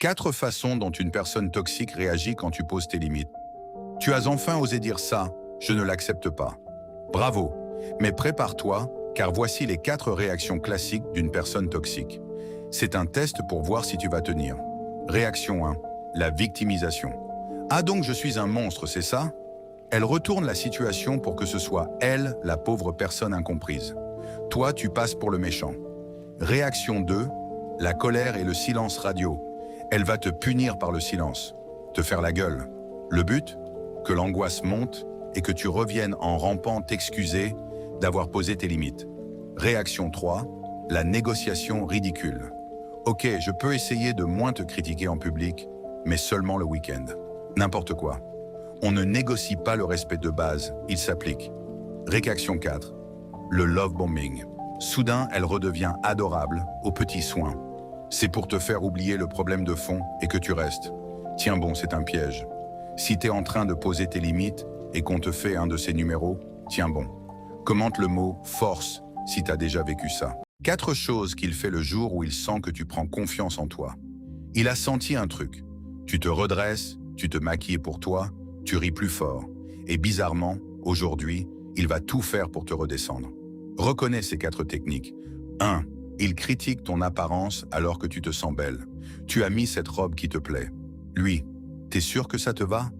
4 façons dont une personne toxique réagit quand tu poses tes limites. Tu as enfin osé dire ça, je ne l'accepte pas. Bravo, mais prépare-toi, car voici les 4 réactions classiques d'une personne toxique. C'est un test pour voir si tu vas tenir. Réaction 1, la victimisation. Ah donc je suis un monstre, c'est ça? Elle retourne la situation pour que ce soit elle, la pauvre personne incomprise. Toi, tu passes pour le méchant. Réaction 2, la colère et le silence radio. Elle va te punir par le silence, te faire la gueule. Le but? Que l'angoisse monte et que tu reviennes en rampant t'excuser d'avoir posé tes limites. Réaction 3, la négociation ridicule. Ok, je peux essayer de moins te critiquer en public, mais seulement le week-end. N'importe quoi. On ne négocie pas le respect de base, il s'applique. Réaction 4, le love bombing. Soudain, elle redevient adorable, aux petits soins. C'est pour te faire oublier le problème de fond et que tu restes. Tiens bon, c'est un piège. Si t'es en train de poser tes limites et qu'on te fait un de ces numéros, tiens bon. Commente le mot « force » si t'as déjà vécu ça. 4 choses qu'il fait le jour où il sent que tu prends confiance en toi. Il a senti un truc. Tu te redresses, tu te maquilles pour toi, tu ris plus fort. Et bizarrement, aujourd'hui, il va tout faire pour te redescendre. Reconnais ces 4 techniques. 1. Il critique ton apparence alors que tu te sens belle. Tu as mis cette robe qui te plaît. Lui, t'es sûr que ça te va?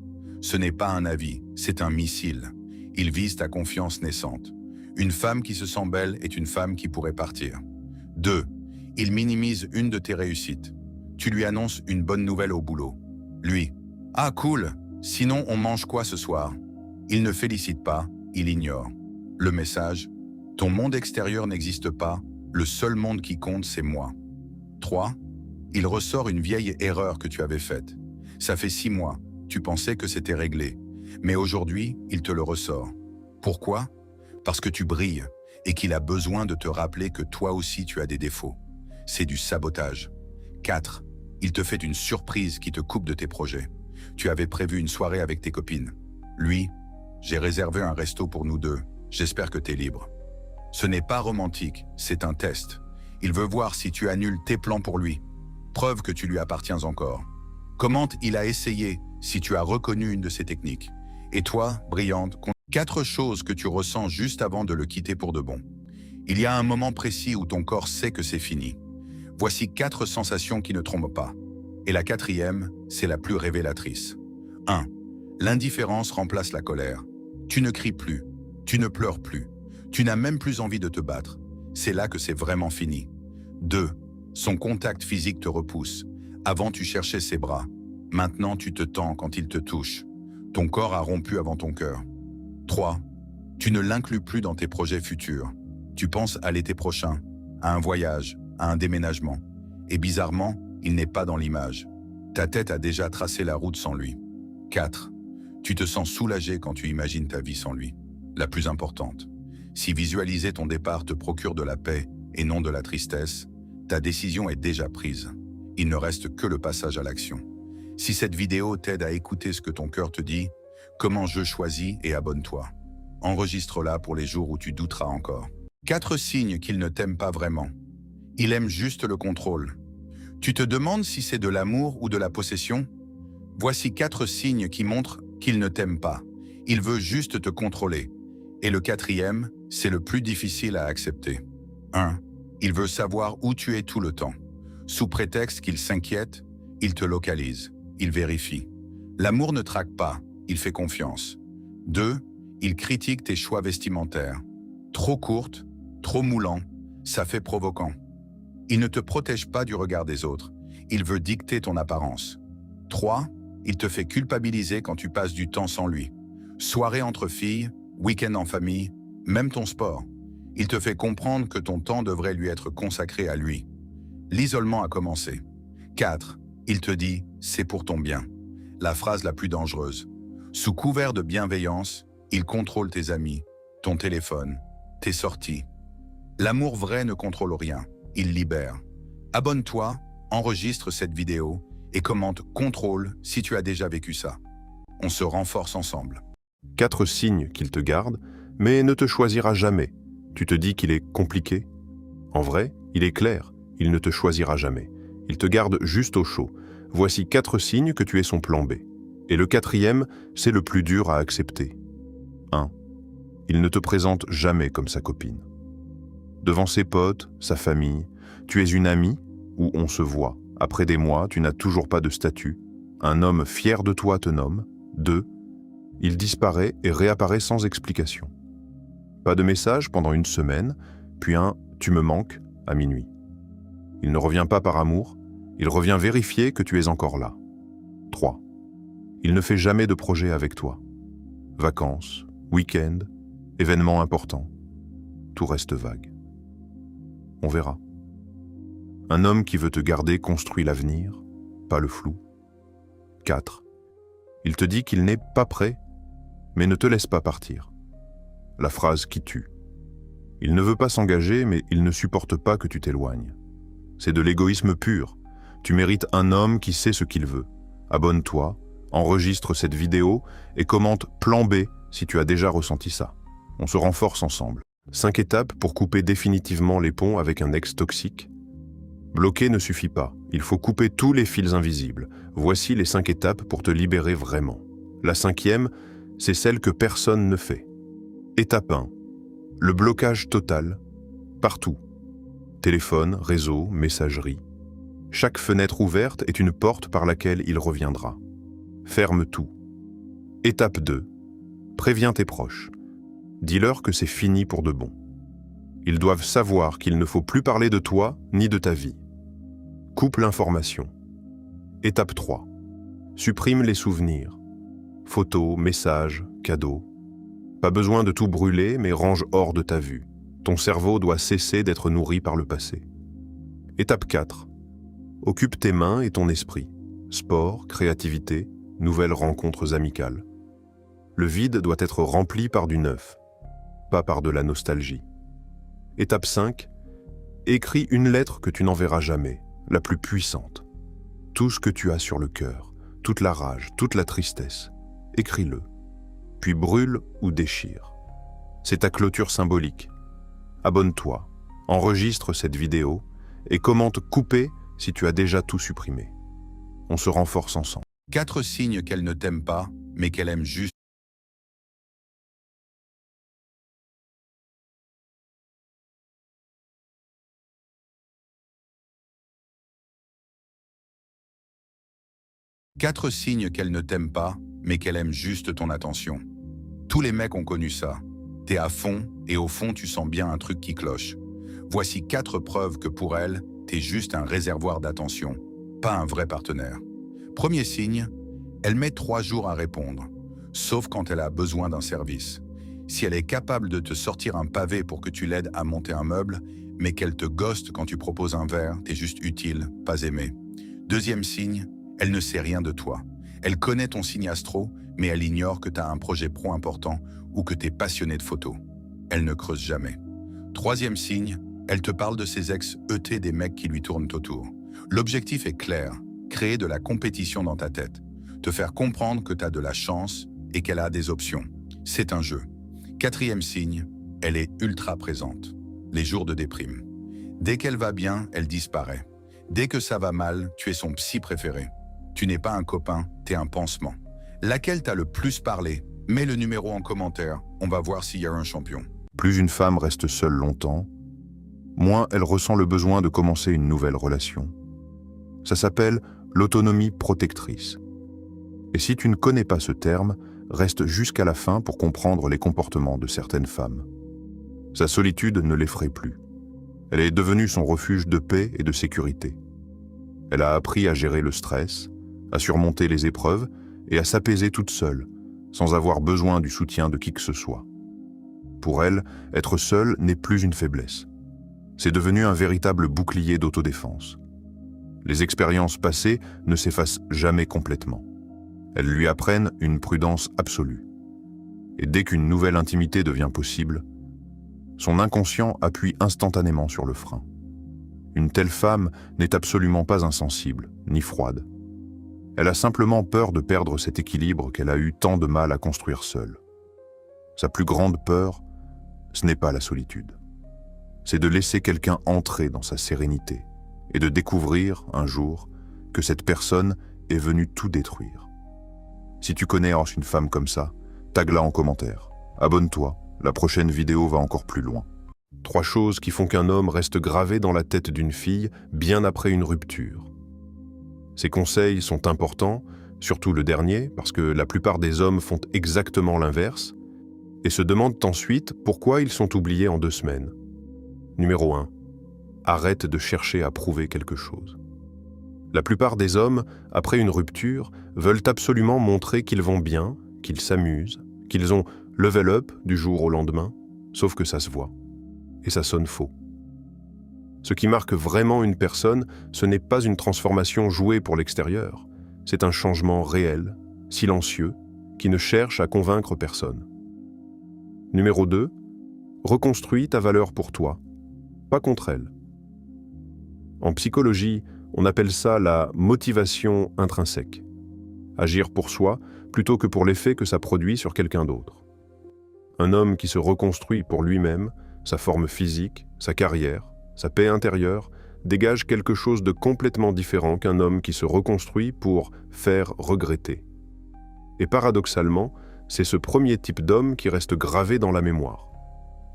Ce n'est pas un avis, c'est un missile. Il vise ta confiance naissante. Une femme qui se sent belle est une femme qui pourrait partir. 2. Il minimise une de tes réussites. Tu lui annonces une bonne nouvelle au boulot. Lui, ah cool, sinon on mange quoi ce soir? Il ne félicite pas, il ignore. Le message, ton monde extérieur n'existe pas, le seul monde qui compte c'est moi. 3. Il ressort une vieille erreur que tu avais faite. Ça fait 6 mois, tu pensais que c'était réglé. Mais aujourd'hui, il te le ressort. Pourquoi? Parce que tu brilles et qu'il a besoin de te rappeler que toi aussi tu as des défauts. C'est du sabotage. 4. Il te fait une surprise qui te coupe de tes projets. Tu avais prévu une soirée avec tes copines. Lui, j'ai réservé un resto pour nous deux. J'espère que t'es libre. Ce n'est pas romantique, c'est un test. Il veut voir si tu annules tes plans pour lui. Preuve que tu lui appartiens encore. Commente il a essayé si tu as reconnu une de ses techniques. Et toi, brillante, 4 choses que tu ressens juste avant de le quitter pour de bon. Il y a un moment précis où ton corps sait que c'est fini. Voici 4 sensations qui ne trompent pas. Et la 4e, c'est la plus révélatrice. 1. L'indifférence remplace la colère. Tu ne cries plus, tu ne pleures plus, tu n'as même plus envie de te battre. C'est là que c'est vraiment fini. 2. Son contact physique te repousse. Avant, tu cherchais ses bras. Maintenant, tu te tends quand il te touche. Ton corps a rompu avant ton cœur. 3. Tu ne l'inclus plus dans tes projets futurs. Tu penses à l'été prochain, à un voyage, à un déménagement. Et bizarrement, il n'est pas dans l'image. Ta tête a déjà tracé la route sans lui. 4. Tu te sens soulagé quand tu imagines ta vie sans lui. La plus importante. Si visualiser ton départ te procure de la paix et non de la tristesse, ta décision est déjà prise. Il ne reste que le passage à l'action. Si cette vidéo t'aide à écouter ce que ton cœur te dit, comment je choisis et abonne-toi. Enregistre-la pour les jours où tu douteras encore. 4 signes qu'il ne t'aime pas vraiment. Il aime juste le contrôle. Tu te demandes si c'est de l'amour ou de la possession? Voici 4 signes qui montrent qu'il ne t'aime pas. Il veut juste te contrôler. Et le 4e, c'est le plus difficile à accepter. 1. Il veut savoir où tu es tout le temps. Sous prétexte qu'il s'inquiète, il te localise, il vérifie. L'amour ne traque pas, il fait confiance. 2. Il critique tes choix vestimentaires. Trop courtes, trop moulants, ça fait provoquant. Il ne te protège pas du regard des autres, il veut dicter ton apparence. 3. Il te fait culpabiliser quand tu passes du temps sans lui. Soirée entre filles, week-end en famille, même ton sport. Il te fait comprendre que ton temps devrait lui être consacré à lui. L'isolement a commencé. 4. Il te dit « c'est pour ton bien ». La phrase la plus dangereuse. Sous couvert de bienveillance, il contrôle tes amis, ton téléphone, tes sorties. L'amour vrai ne contrôle rien, il libère. Abonne-toi, enregistre cette vidéo et commente « contrôle » si tu as déjà vécu ça. On se renforce ensemble. 4 signes qu'il te garde, mais ne te choisira jamais. Tu te dis qu'il est compliqué? En vrai, il est clair, il ne te choisira jamais. Il te garde juste au chaud. Voici 4 signes que tu es son plan B. Et le 4e, c'est le plus dur à accepter. 1. Il ne te présente jamais comme sa copine. Devant ses potes, sa famille, tu es une amie où on se voit. Après des mois, tu n'as toujours pas de statut. Un homme fier de toi te nomme. 2. Il disparaît et réapparaît sans explication. Pas de message pendant une semaine, puis un « tu me manques » à minuit. Il ne revient pas par amour, il revient vérifier que tu es encore là. 3. Il ne fait jamais de projet avec toi. Vacances, week-end, événements importants. Tout reste vague. On verra. Un homme qui veut te garder construit l'avenir, pas le flou. 4. Il te dit qu'il n'est pas prêt, mais ne te laisse pas partir. La phrase qui tue. Il ne veut pas s'engager, mais il ne supporte pas que tu t'éloignes. C'est de l'égoïsme pur. Tu mérites un homme qui sait ce qu'il veut. Abonne-toi, enregistre cette vidéo et commente plan B si tu as déjà ressenti ça. On se renforce ensemble. 5 étapes pour couper définitivement les ponts avec un ex toxique. Bloquer ne suffit pas. Il faut couper tous les fils invisibles. Voici les 5 étapes pour te libérer vraiment. La 5e, c'est celle que personne ne fait. Étape 1. Le blocage total, partout. Téléphone, réseau, messagerie. Chaque fenêtre ouverte est une porte par laquelle il reviendra. Ferme tout. Étape 2. Préviens tes proches. Dis-leur que c'est fini pour de bon. Ils doivent savoir qu'il ne faut plus parler de toi ni de ta vie. Coupe l'information. Étape 3. Supprime les souvenirs. Photos, messages, cadeaux. Pas besoin de tout brûler, mais range hors de ta vue. Ton cerveau doit cesser d'être nourri par le passé. Étape 4. Occupe tes mains et ton esprit. Sport, créativité, nouvelles rencontres amicales. Le vide doit être rempli par du neuf, pas par de la nostalgie. Étape 5. Écris une lettre que tu n'enverras jamais, la plus puissante. Tout ce que tu as sur le cœur, toute la rage, toute la tristesse, écris-le. Puis brûle ou déchire. C'est ta clôture symbolique. Abonne-toi, enregistre cette vidéo et commente couper si tu as déjà tout supprimé. On se renforce ensemble. 4 signes qu'elle ne t'aime pas, mais qu'elle aime juste. Quatre signes qu'elle ne t'aime pas, mais qu'elle aime juste ton attention. Tous les mecs ont connu ça. T'es à fond, et au fond tu sens bien un truc qui cloche. Voici 4 preuves que pour elle, t'es juste un réservoir d'attention, pas un vrai partenaire. Premier signe, elle met 3 jours à répondre, sauf quand elle a besoin d'un service. Si elle est capable de te sortir un pavé pour que tu l'aides à monter un meuble, mais qu'elle te ghoste quand tu proposes un verre, t'es juste utile, pas aimé. Deuxième signe, elle ne sait rien de toi. Elle connaît ton signe astro, mais elle ignore que tu as un projet pro important ou que tu es passionné de photos. Elle ne creuse jamais. Troisième signe, elle te parle de ses ex ET des mecs qui lui tournent autour. L'objectif est clair, créer de la compétition dans ta tête, te faire comprendre que tu as de la chance et qu'elle a des options. C'est un jeu. Quatrième signe, elle est ultra présente. Les jours de déprime. Dès qu'elle va bien, elle disparaît. Dès que ça va mal, tu es son psy préféré. Tu n'es pas un copain, t'es un pansement. Laquelle t'as le plus parlé? Mets le numéro en commentaire, on va voir s'il y a un champion. Plus une femme reste seule longtemps, moins elle ressent le besoin de commencer une nouvelle relation. Ça s'appelle l'autonomie protectrice. Et si tu ne connais pas ce terme, reste jusqu'à la fin pour comprendre les comportements de certaines femmes. Sa solitude ne l'effraie plus. Elle est devenue son refuge de paix et de sécurité. Elle a appris à gérer le stress, à surmonter les épreuves et à s'apaiser toute seule, sans avoir besoin du soutien de qui que ce soit. Pour elle, être seule n'est plus une faiblesse. C'est devenu un véritable bouclier d'autodéfense. Les expériences passées ne s'effacent jamais complètement. Elles lui apprennent une prudence absolue. Et dès qu'une nouvelle intimité devient possible, son inconscient appuie instantanément sur le frein. Une telle femme n'est absolument pas insensible, ni froide. Elle a simplement peur de perdre cet équilibre qu'elle a eu tant de mal à construire seule. Sa plus grande peur, ce n'est pas la solitude. C'est de laisser quelqu'un entrer dans sa sérénité et de découvrir, un jour, que cette personne est venue tout détruire. Si tu connais une femme comme ça, tag-la en commentaire. Abonne-toi, la prochaine vidéo va encore plus loin. 3 choses qui font qu'un homme reste gravé dans la tête d'une fille bien après une rupture. Ces conseils sont importants, surtout le dernier, parce que la plupart des hommes font exactement l'inverse, et se demandent ensuite pourquoi ils sont oubliés en 2 semaines. Numéro 1. Arrête de chercher à prouver quelque chose. La plupart des hommes, après une rupture, veulent absolument montrer qu'ils vont bien, qu'ils s'amusent, qu'ils ont level up du jour au lendemain, sauf que ça se voit. Et ça sonne faux. Ce qui marque vraiment une personne, ce n'est pas une transformation jouée pour l'extérieur, c'est un changement réel, silencieux, qui ne cherche à convaincre personne. Numéro 2, reconstruis ta valeur pour toi, pas contre elle. En psychologie, on appelle ça la motivation intrinsèque. Agir pour soi plutôt que pour l'effet que ça produit sur quelqu'un d'autre. Un homme qui se reconstruit pour lui-même, sa forme physique, sa carrière, sa paix intérieure, dégage quelque chose de complètement différent qu'un homme qui se reconstruit pour faire regretter. Et paradoxalement, c'est ce premier type d'homme qui reste gravé dans la mémoire,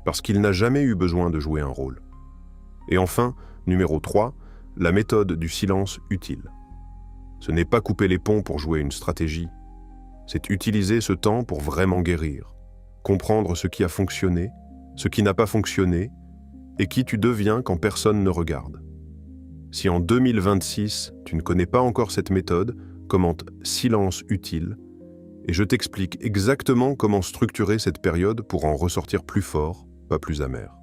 parce qu'il n'a jamais eu besoin de jouer un rôle. Et enfin, numéro 3, la méthode du silence utile. Ce n'est pas couper les ponts pour jouer une stratégie, c'est utiliser ce temps pour vraiment guérir, comprendre ce qui a fonctionné, ce qui n'a pas fonctionné, et qui tu deviens quand personne ne regarde. Si en 2026, tu ne connais pas encore cette méthode, commente « silence utile » et je t'explique exactement comment structurer cette période pour en ressortir plus fort, pas plus amer.